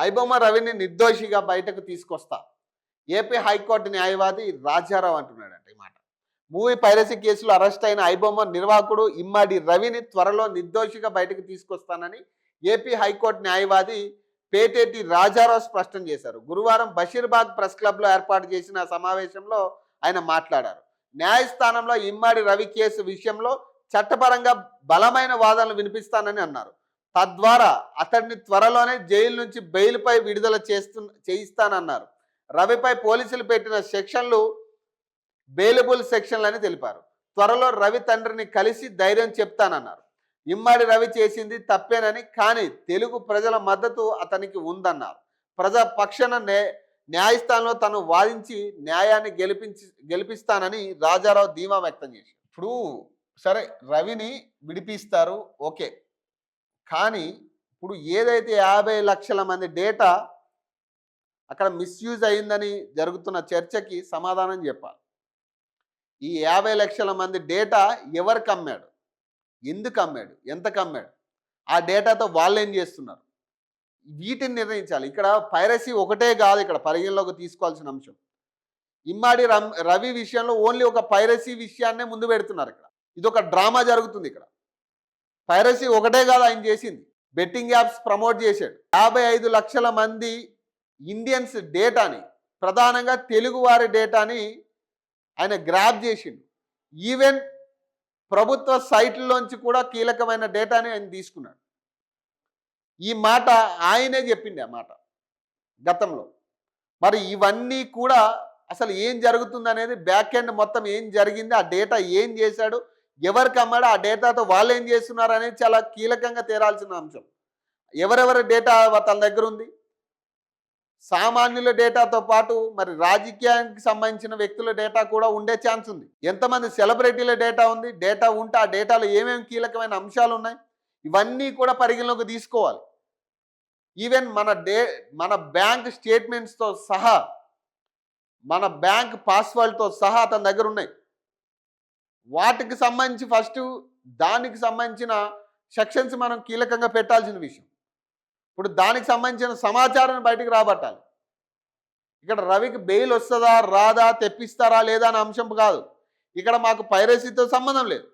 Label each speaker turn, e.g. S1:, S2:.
S1: ఐబొమ్మ రవిని నిర్దోషిగా బయటకు తీసుకొస్తా. ఏపీ హైకోర్టు న్యాయవాది రాజారావు అంటున్నాడంట ఈ మాట. మూవీ పైరసీ కేసులో అరెస్ట్ అయిన ఐబొమ్మ నిర్వాహకుడు ఇమ్మడి రవిని త్వరలో నిర్దోషిగా బయటకు తీసుకొస్తానని ఏపీ హైకోర్టు న్యాయవాది పేటేటి రాజారావు స్పష్టం చేశారు. గురువారం బషీర్బాగ్ ప్రెస్ క్లబ్లో ఏర్పాటు చేసిన సమావేశంలో ఆయన మాట్లాడారు. న్యాయస్థానంలో ఇమ్మడి రవి కేసు విషయంలో చట్టపరంగా బలమైన వాదనలు వినిపిస్తానని అన్నారు. తద్వారా అతడిని త్వరలోనే జైలు నుంచి బెయిల్పై విడుదల చేయిస్తానన్నారు. రవిపై పోలీసులు పెట్టిన సెక్షన్లు బెయిలబుల్ సెక్షన్లని తెలిపారు. త్వరలో రవి తండ్రిని కలిసి ధైర్యం చెప్తానన్నారు. ఇమ్మడి రవి చేసింది తప్పేనని, కానీ తెలుగు ప్రజల మద్దతు అతనికి ఉందన్నారు. ప్రజా పక్షాన న్యాయస్థానంలో తను వాదించి న్యాయాన్ని గెలిపిస్తానని రాజారావు ధీమా వ్యక్తం చేశారు. ఇప్పుడు సరే రవిని విడిపిస్తారు, ఓకే, కానీ ఇప్పుడు ఏదైతే 50 లక్షల మంది డేటా అక్కడ మిస్యూజ్ అయిందని జరుగుతున్న చర్చకి సమాధానం చెప్పాలి. ఈ 50 లక్షల మంది డేటా ఎవరికి అమ్మాడు, ఎందుకు అమ్మాడు, ఎంతకు అమ్మాడు, ఆ డేటాతో వాళ్ళు ఏం చేస్తున్నారు, వీటిని నిర్ణయించాలి. ఇక్కడ పైరసీ ఒకటే కాదు ఇక్కడ పరిగణలోకి తీసుకోవాల్సిన అంశం. ఇమ్మడి రవి విషయంలో ఓన్లీ ఒక పైరసీ విషయాన్నే ముందు పెడుతున్నారు. ఇక్కడ ఇది ఒక డ్రామా జరుగుతుంది. ఇక్కడ పైరసీ ఒకటే కాదు ఆయన చేసింది, బెట్టింగ్ యాప్స్ ప్రమోట్ చేశాడు. 55 లక్షల మంది ఇండియన్స్ డేటాని, ప్రధానంగా తెలుగు వారి డేటాని ఆయన గ్రాప్ చేసిండు. ఈవెన్ ప్రభుత్వ సైట్లలోంచి కూడా కీలకమైన డేటాని ఆయన తీసుకున్నాడు. ఈ మాట ఆయనే చెప్పింది ఆ మాట గతంలో. మరి ఇవన్నీ కూడా అసలు ఏం జరుగుతుంది అనేది బ్యాక్ ఎండ్ మొత్తం ఏం జరిగింది, ఆ డేటా ఏం చేశాడు, ఎవరికి అమ్మాడు, ఆ డేటాతో వాళ్ళు ఏం చేస్తున్నారు అనేది చాలా కీలకంగా తేరాల్సిన అంశం. ఎవరెవరి డేటా తన దగ్గర ఉంది, సామాన్యుల డేటాతో పాటు మరి రాజకీయానికి సంబంధించిన వ్యక్తుల డేటా కూడా ఉండే ఛాన్స్ ఉంది. ఎంతమంది సెలబ్రిటీల డేటా ఉంది, డేటా ఉంటే ఆ డేటాలో ఏమేమి కీలకమైన అంశాలు ఉన్నాయి, ఇవన్నీ కూడా పరిగణలోకి తీసుకోవాలి. ఈవెన్ మన బ్యాంక్ స్టేట్మెంట్స్తో సహా, మన బ్యాంక్ పాస్వర్డ్తో సహా అతని దగ్గర ఉన్నాయి. వాటికి సంబంధించి ఫస్ట్ దానికి సంబంధించిన సెక్షన్స్ మనం కీలకంగా పెట్టాల్సిన విషయం. ఇప్పుడు దానికి సంబంధించిన సమాచారాన్ని బయటికి రాబట్టాలి. ఇక్కడ రవికి బెయిల్ వస్తుందా రాదా, తెప్పిస్తారా లేదా అనే అంశం కాదు. ఇక్కడ మాకు పైరసీతో సంబంధం లేదు.